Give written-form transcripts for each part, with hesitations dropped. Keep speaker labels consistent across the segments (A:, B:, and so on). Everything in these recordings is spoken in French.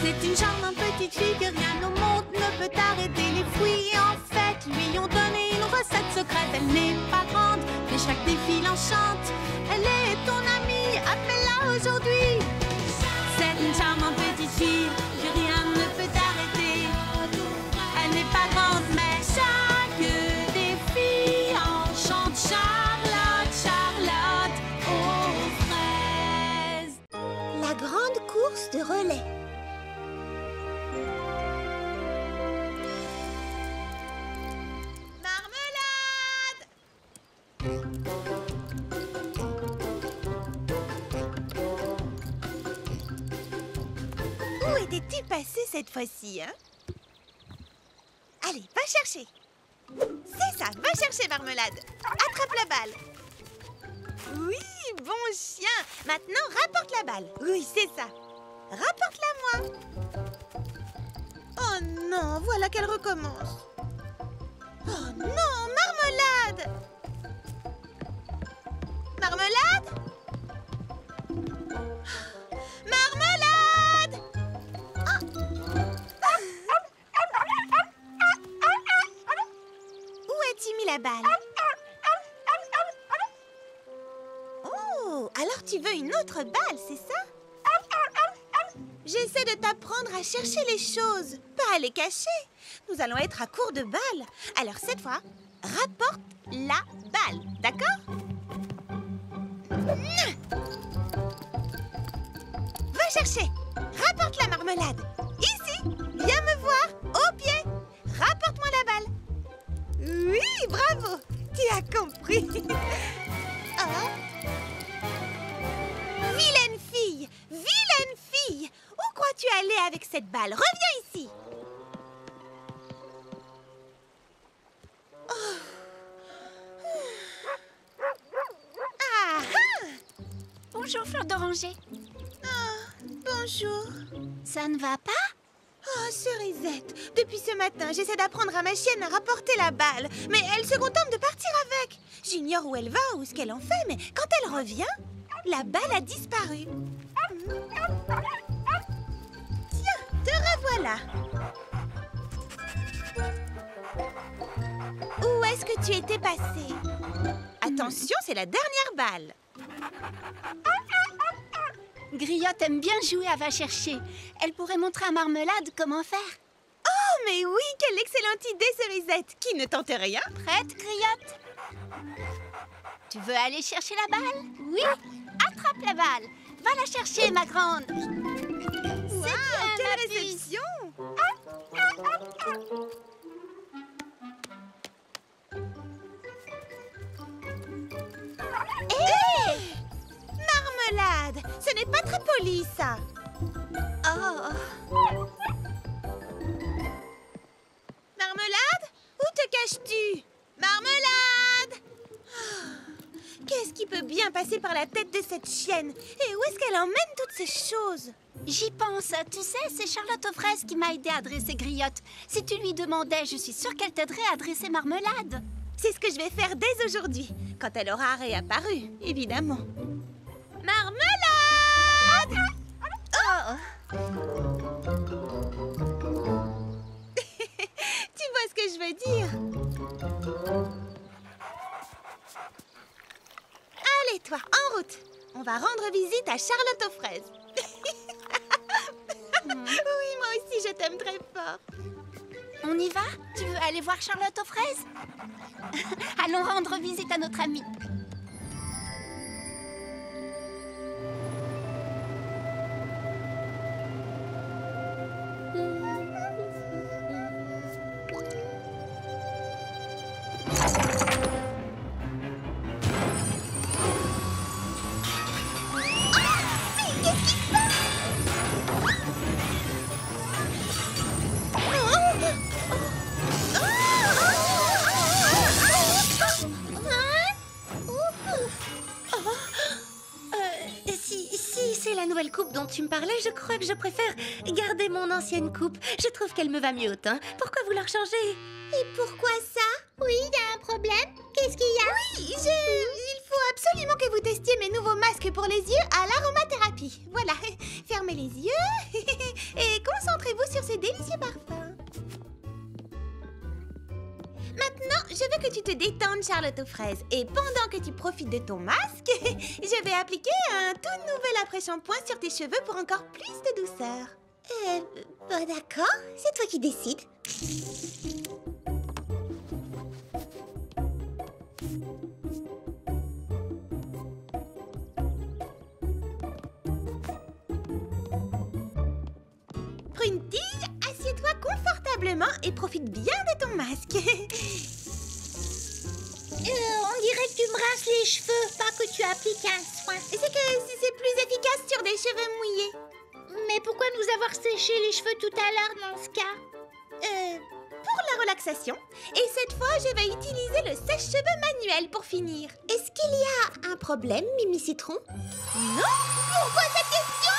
A: C'est une charmante petite fille que rien au monde ne peut arrêter. Les fruits, en fait, lui ont donné une recette secrète. Elle n'est pas grande, mais chaque défi l'enchante. Elle est ton amie, appelle-la aujourd'hui. C'est une charmante petite fille que rien ne peut arrêter. Elle n'est pas grande, mais chaque défi enchante. Charlotte, Charlotte aux fraises.
B: La grande course de relais.
A: Où étais-tu passé cette fois-ci, hein? Allez, va chercher. C'est ça, va chercher, Marmelade. Attrape la balle. Oui, bon chien. Maintenant, rapporte la balle. Oui, c'est ça. Rapporte-la-moi. Oh non, voilà qu'elle recommence. Oh non, Marmelade. Marmelade? Marmelade! Où as-tu mis la balle? Oh, alors tu veux une autre balle, c'est ça? J'essaie de t'apprendre à chercher les choses, pas à les cacher. Nous allons être à court de balles. Alors cette fois, rapporte la balle, d'accord? Va chercher. Rapporte la marmelade. Ici, viens me voir, au pied. Rapporte-moi la balle. Oui, bravo. Tu as compris. Oh. Vilaine fille, vilaine fille. Où crois-tu aller avec cette balle? Reviens ici. Oh. Ah, ah.
C: Bonjour, Fleur d'Oranger.
A: Bonjour.
C: Ça ne va pas?
A: Oh, Cerisette, depuis ce matin, j'essaie d'apprendre à ma chienne à rapporter la balle, mais elle se contente de partir avec. J'ignore où elle va ou ce qu'elle en fait, mais quand elle revient, la balle a disparu. Tiens, te revoilà. Où est-ce que tu étais passée? Attention, c'est la dernière balle.
C: Griotte aime bien jouer à va chercher. Elle pourrait montrer à Marmelade comment faire.
A: Oh, mais oui, quelle excellente idée, Cerisette. Qui ne tente rien.
C: Prête, Griotte? Tu veux aller chercher la balle? Oui. Attrape la balle. Va la chercher, ma grande.
A: Wow, quelle réception! Hé! Marmelade! Ce n'est pas très poli, ça.
C: Oh.
A: Marmelade? Où te caches-tu? Marmelade! Qu'est-ce qui peut bien passer par la tête de cette chienne? Et où est-ce qu'elle emmène toutes ces choses?
C: J'y pense. Tu sais, c'est Charlotte aux fraises qui m'a aidé à dresser Griotte. Si tu lui demandais, je suis sûre qu'elle t'aiderait à dresser Marmelade.
A: C'est ce que je vais faire dès aujourd'hui, quand elle aura réapparu, évidemment. Marmelade!
C: Oh.
A: Tu vois ce que je veux dire? Allez, toi, en route. On va rendre visite à Charlotte aux fraises. Oui, moi aussi, je t'aime très fort.
C: On y va? Tu veux aller voir Charlotte aux fraises? Allons rendre visite à notre amie.
B: Si c'est la nouvelle coupe dont tu me parlais, je crois que je préfère garder mon ancienne coupe. Je trouve qu'elle me va mieux au teint. Pourquoi vouloir changer?
A: Et pourquoi ça?
B: Oui, il y a un problème. Qu'est-ce qu'il y a?
A: Oui, il faut absolument que vous testiez mes nouveaux masques pour les yeux à l'aromathérapie. Voilà, fermez les yeux et détendre, Charlotte aux fraises. Et pendant que tu profites de ton masque, je vais appliquer un tout nouvel après-shampoing sur tes cheveux pour encore plus de douceur.
B: Bon d'accord, c'est toi qui décides.
A: Prunty, assieds-toi confortablement et profite bien de ton masque.
B: On dirait que tu me rinces les cheveux, pas que tu appliques un soin.
A: C'est que c'est plus efficace sur des cheveux mouillés.
B: Mais pourquoi nous avoir séché les cheveux tout à l'heure dans ce cas?
A: Pour la relaxation. Et cette fois, je vais utiliser le sèche-cheveux manuel pour finir.
B: Est-ce qu'il y a un problème, Mimi Citron?
A: Non? Pourquoi cette question?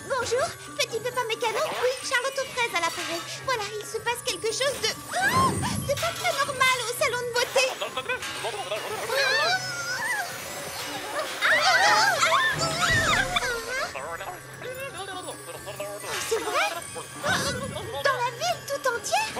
B: Bonjour, petit pépin mécano. Oui, Charlotte aux fraises à l'appareil. Voilà, il se passe quelque chose de pas très normal au salon de beauté. C'est vrai? Dans la ville tout entière?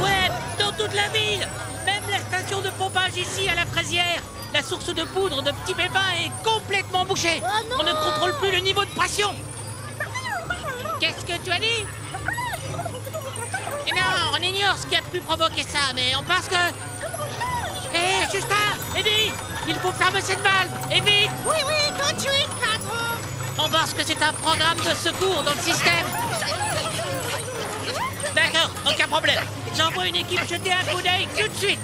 D: Ouais, dans toute la ville. Même la station de pompage ici à la Fraisière. La source de poudre de Petit Pépin est complètement bouchée. On ne contrôle plus le niveau de pression. Qu'est-ce que tu as dit? Et non, on ignore ce qui a pu provoquer ça, mais on pense que... Hé, Justin, Eddie, il faut fermer cette valve, et vite!
C: Oui, tout de suite, patron.
D: On pense que c'est un programme de secours dans le système. D'accord, aucun problème. J'envoie une équipe jeter un coup d'œil tout de suite.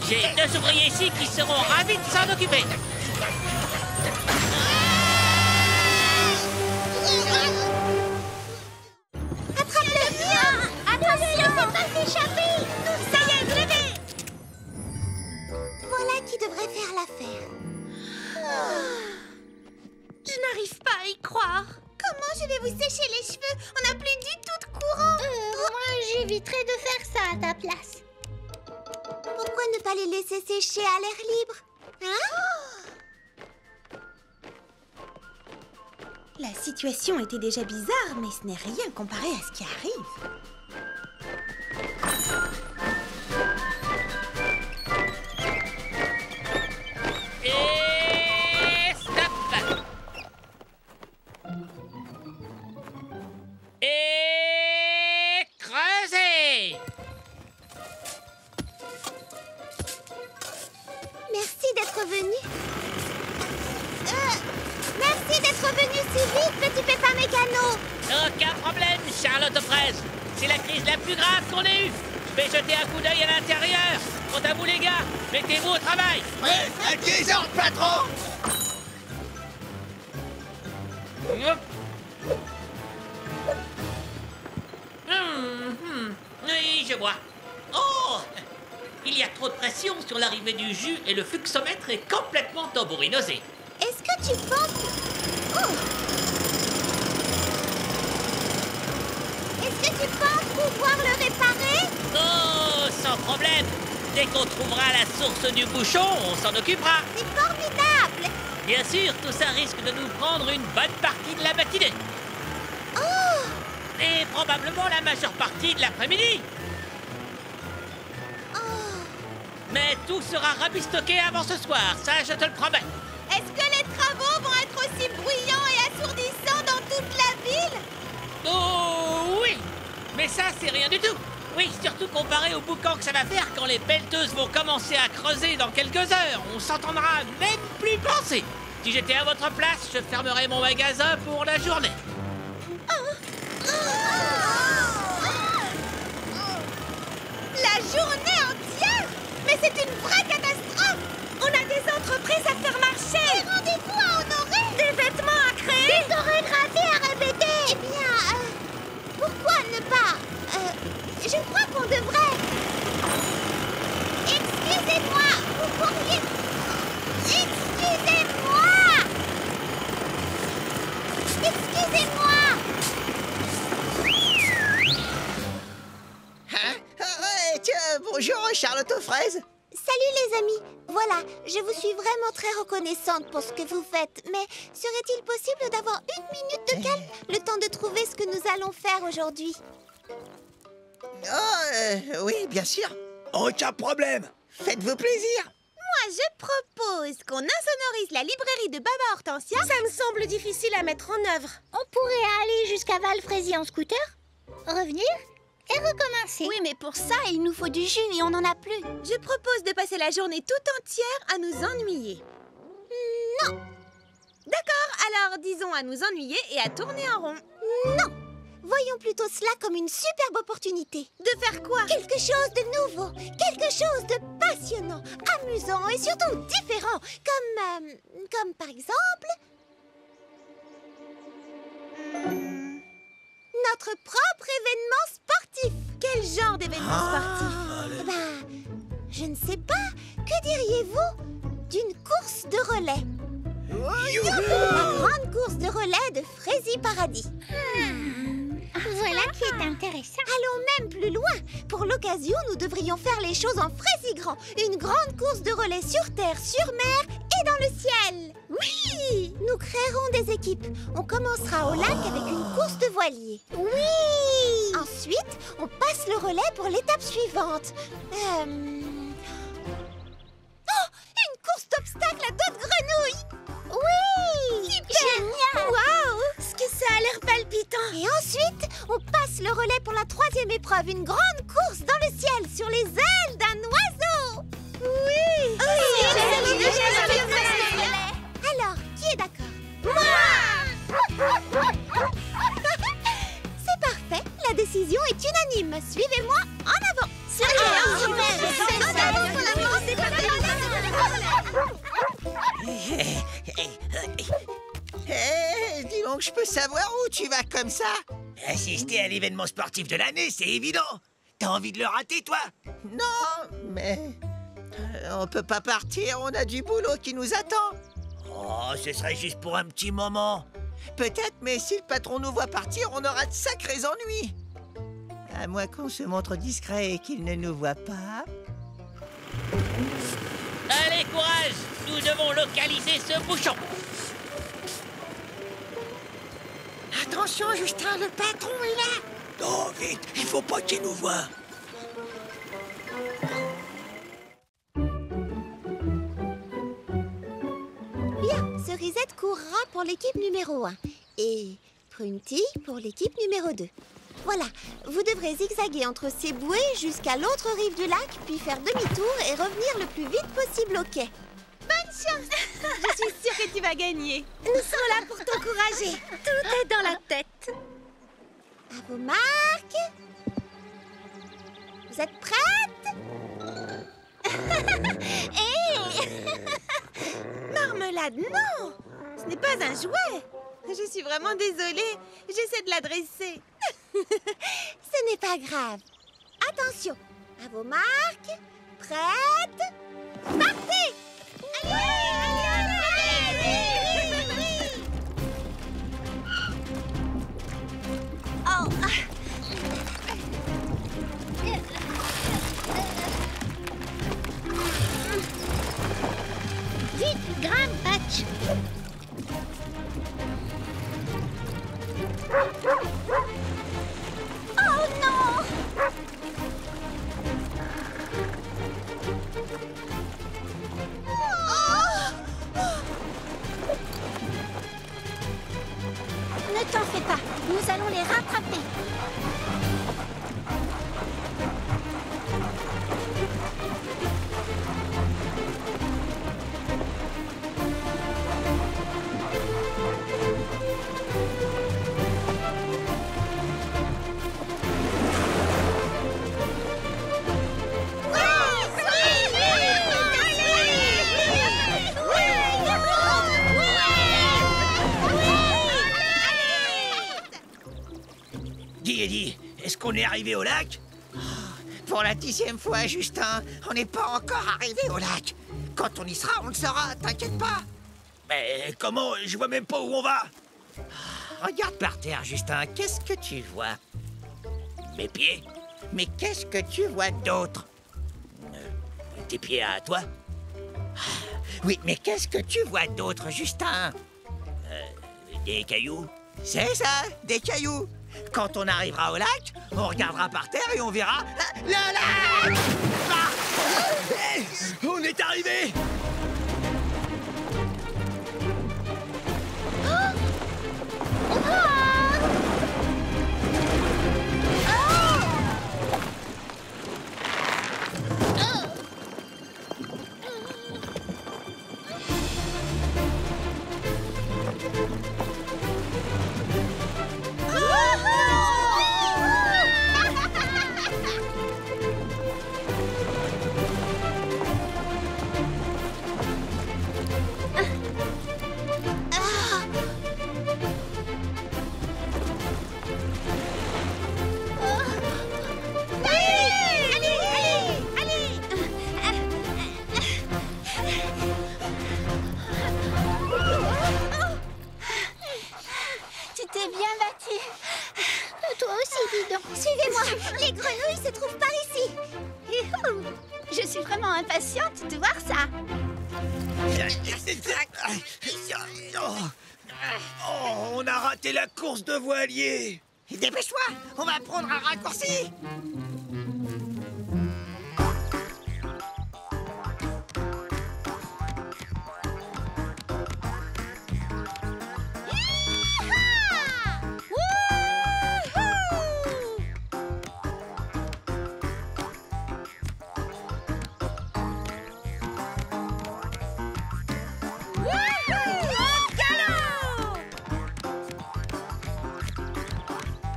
D: J'ai 2 ouvriers ici qui seront ravis de s'en occuper.
B: Attrape-le bien! Attention, fais pas s'échapper! Ça y est, levez! Voilà qui devrait faire l'affaire.
A: Je n'arrive pas à y croire. Comment je vais vous sécher les cheveux? On n'a plus du tout de courant.
B: Moi, j'éviterais de faire ça à ta place. Pourquoi ne pas les laisser sécher à l'air libre? Hein?
A: La situation était déjà bizarre, mais ce n'est rien comparé à ce qui arrive.
D: Et stop! Et creusez!
B: Merci d'être venu. Merci d'être venu si vite, petit pépin mécano.
D: Aucun problème, Charlotte aux fraises. C'est la crise la plus grave qu'on ait eue. Je vais jeter un coup d'œil à l'intérieur. Quant à vous, les gars, mettez-vous au travail.
E: Oui, à 10 heures, patron.
D: Hop. Oui, je vois. Oh! Il y a trop de pression sur l'arrivée du jus et le fluxomètre est complètement tambourinosé.
B: Est-ce que tu penses... Oh! Est-ce que tu penses pouvoir le réparer?
D: Oh, sans problème. Dès qu'on trouvera la source du bouchon, on s'en occupera.
B: C'est formidable!
D: Bien sûr, tout ça risque de nous prendre une bonne partie de la matinée.
B: Oh!
D: Et probablement la majeure partie de l'après-midi.
B: Oh!
D: Mais tout sera rabistoqué avant ce soir, ça je te le promets.
A: Est-ce que les travaux vont être aussi bruyants et assourdissants dans toute la ville?
D: Oh oui. Mais ça, c'est rien du tout. Oui, surtout comparé au boucan que ça va faire quand les pelleteuses vont commencer à creuser dans quelques heures. On s'entendra même plus penser. Si j'étais à votre place, je fermerais mon magasin pour la journée.
A: La journée entière? Mais c'est une vraie catastrophe! On a des entreprises à faire marcher!
B: Des rendez-vous à honorer!
A: Des vêtements à créer!
B: Des chorégraphies à répéter! Eh bien, pourquoi ne pas... je crois qu'on devrait... Excusez-moi, vous pourriez
E: Charlotte aux fraises.
B: Salut les amis. Voilà, je vous suis vraiment très reconnaissante pour ce que vous faites. Mais serait-il possible d'avoir une minute de calme, le temps de trouver ce que nous allons faire aujourd'hui?
E: Oh, oui, bien sûr. Aucun problème. Faites-vous plaisir.
A: Moi, je propose qu'on insonorise la librairie de Baba Hortensia. Ça me semble difficile à mettre en œuvre.
F: On pourrait aller jusqu'à Valfrézy en scooter, revenir et recommencer.
C: Oui, mais pour ça, il nous faut du jus et on n'en a plus.
A: Je propose de passer la journée tout entière à nous ennuyer. Non. D'accord, alors disons à nous ennuyer et à tourner en rond.
B: Non. Voyons plutôt cela comme une superbe opportunité.
A: De faire quoi?
B: Quelque chose de nouveau, quelque chose de passionnant, amusant et surtout différent. Comme par exemple... notre propre événement sportif.
A: Quel genre d'événement sportif?
B: Je ne sais pas. Que diriez-vous d'une course de relais? La grande course de relais de Frézy Paradis.
F: Voilà qui est intéressant.
B: Allons même plus loin. Pour l'occasion, nous devrions faire les choses en Frézy grand. Une grande course de relais sur terre, sur mer et dans le ciel. Oui! Nous créerons des équipes. On commencera au lac avec une course de voilier. Oui! Ensuite, on passe le relais pour l'étape suivante. Oh! Une course d'obstacles à dos de grenouille! Oui!
A: Super!
B: Génial!
A: Waouh! Ce que ça a l'air palpitant!
B: Et ensuite, on passe le relais pour la troisième épreuve, une grande course dans le ciel sur les ailes d'un oiseau.
A: Oui!
B: Alors, qui est d'accord? Moi! C'est parfait, la décision est unanime. Suivez-moi en avant.
E: Dis donc, je peux savoir où tu vas comme ça?
G: Assister à l'événement sportif de l'année, c'est évident. T'as envie de le rater, toi?
E: Non, mais... on peut pas partir, on a du boulot qui nous attend.
G: Oh, ce serait juste pour un petit moment.
E: Peut-être, mais si le patron nous voit partir, on aura de sacrés ennuis. À moins qu'on se montre discret et qu'il ne nous voit pas.
D: Allez, courage! Nous devons localiser ce bouchon.
E: Attention, Justin, le patron est là.
G: Non, vite, il faut pas qu'il nous voie.
B: Bien, Cerisette courra pour l'équipe numéro 1 et Prunty pour l'équipe numéro 2. Voilà, vous devrez zigzaguer entre ces bouées jusqu'à l'autre rive du lac, puis faire demi-tour et revenir le plus vite possible au quai.
A: Bonne chance! Je suis sûre que tu vas gagner. Nous sommes là pour t'encourager. Tout est dans la tête.
B: À vos marques. Vous êtes prêtes?
A: Marmelade, non! Ce n'est pas un jouet. Je suis vraiment désolée. J'essaie de l'adresser.
B: Ce n'est pas grave. Attention, à vos marques. Prêtes? Partez!
F: Vite, grimpe, Patch.
B: Oh non!
C: Ne t'en fais pas, nous allons les rattraper.
G: Dis, Eddie, est-ce qu'on est arrivé au lac?
E: Pour la 10e fois, Justin, on n'est pas encore arrivé au lac. Quand on y sera, on le saura, t'inquiète pas.
G: Mais comment? Je vois même pas où on va.
E: Regarde par terre, Justin, qu'est-ce que tu vois?
G: Mes pieds?
E: Mais qu'est-ce que tu vois d'autre?
G: tes pieds à toi?
E: Oui, mais qu'est-ce que tu vois d'autre, Justin?
G: Des cailloux?
E: C'est ça, des cailloux. Quand on arrivera au lac, on regardera par terre et on verra le lac.
G: Hey, on est arrivé!
B: Suivez-moi. Les grenouilles se trouvent par ici.
C: Je suis vraiment impatiente de voir ça.
G: Oh, on a raté la course de voilier.
E: Dépêche-toi, on va prendre un raccourci.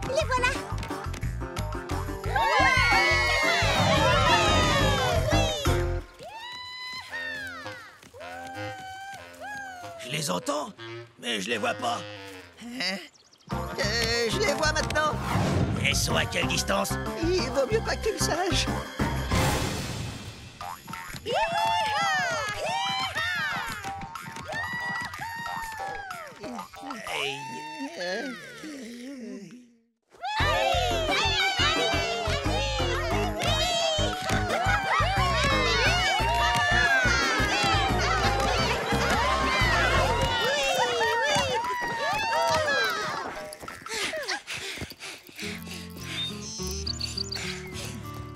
B: Les voilà.
G: Je les entends, mais je les vois pas.
E: Je les vois maintenant.
G: Elles sont à quelle distance?
E: Il vaut mieux pas que tu le saches.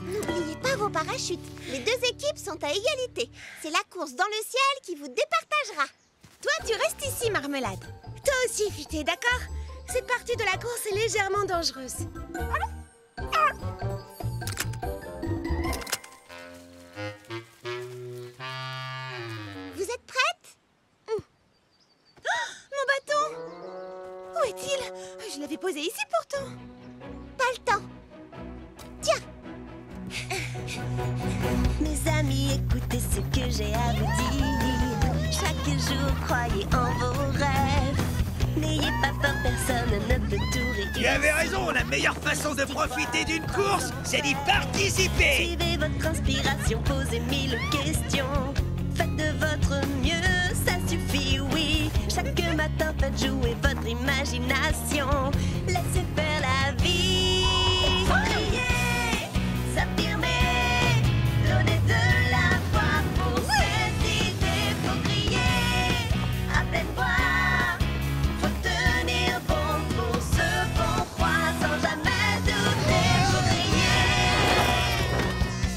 B: N'oubliez pas vos parachutes. Les deux équipes sont à égalité. C'est la course dans le ciel qui vous départagera.
H: Toi, tu restes ici, Marmelade. Toi aussi, Futé, d'accord? Cette partie de la course est légèrement dangereuse.
B: Vous êtes prêtes?
H: Mon bâton! Où est-il? Je l'avais posé ici pourtant.
B: Pas le temps. Tiens.
I: Mes amis, écoutez ce que j'ai à vous dire. Chaque jour, croyez en vos rêves. N'ayez pas peur, personne ne peut tout réussir.
G: Tu avais raison, la meilleure façon de profiter d'une course, c'est d'y participer.
I: Suivez votre inspiration, posez 1000 questions. Faites de votre mieux, ça suffit, oui. Chaque matin, faites jouer votre imagination. Laissez faire la vie. Faut crier, s'affirmer, donner de la voix pour ses idées. Faut crier à pleine voix. Faut tenir bon pour ce qu'on croit sans jamais douter. Faut crier.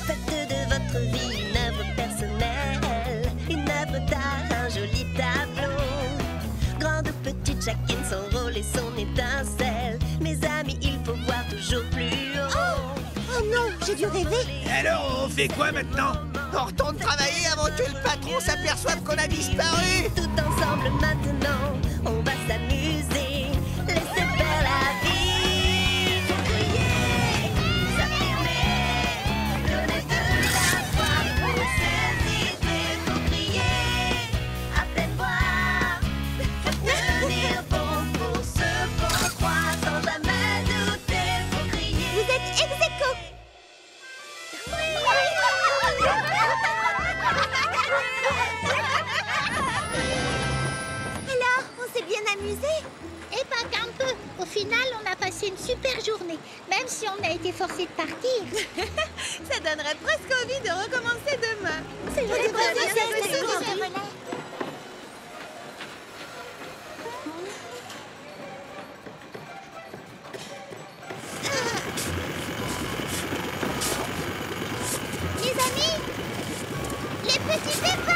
I: Faites de votre vie une œuvre personnelle, une œuvre d'art, un joli tableau. Grande ou petite, chacune son rôle et son étincelle. Mes amis, il faut voir toujours plus haut.
B: Oh non, j'ai dû rêver.
G: Alors, on fait quoi maintenant?
E: On retourne travailler avant que le patron s'aperçoive qu'on a disparu.
I: Tout ensemble maintenant, on va s'amuser. Laissez faire la vie. Faut crier, s'affirmer, donner de la voix pour ses idées. Faut crier à pleine voix. Faut tenir bon pour ce qu'on croit sans jamais douter. Faut crier.
B: Vous êtes ex-aequo. Alors, on s'est bien amusé?
F: final, on a passé une super journée, même si on a été forcé de partir.
H: Ça donnerait presque envie de recommencer demain.
F: C'est vrai,
B: Les amis, les petits pépins.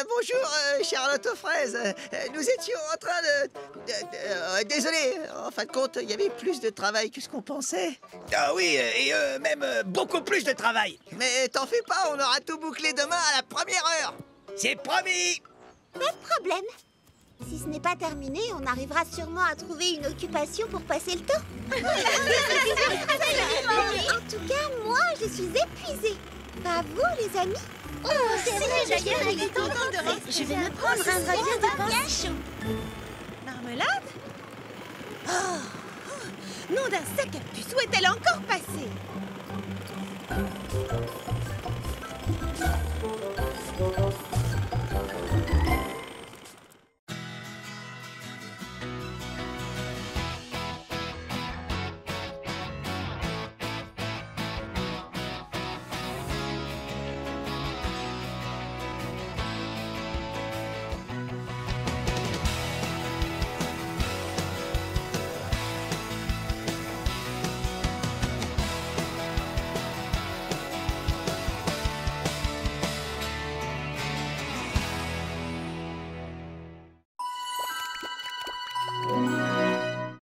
E: Bonjour, Charlotte aux fraises. Nous étions en train désolé, en fin de compte, il y avait plus de travail que ce qu'on pensait.
G: Ah oui, et même beaucoup plus de travail.
E: Mais t'en fais pas, on aura tout bouclé demain à la première heure.
G: C'est promis.
B: Pas de problème. Si ce n'est pas terminé, on arrivera sûrement à trouver une occupation pour passer le temps. En tout cas, moi, je suis épuisée. Pas vous, les amis?
F: Oh, c'est vrai, d'ailleurs, il est temps de rester.
B: Je vais me prendre un drap bien chaud.
H: Marmelade? Oh, nom d'un sac à puce, où est-elle encore passée?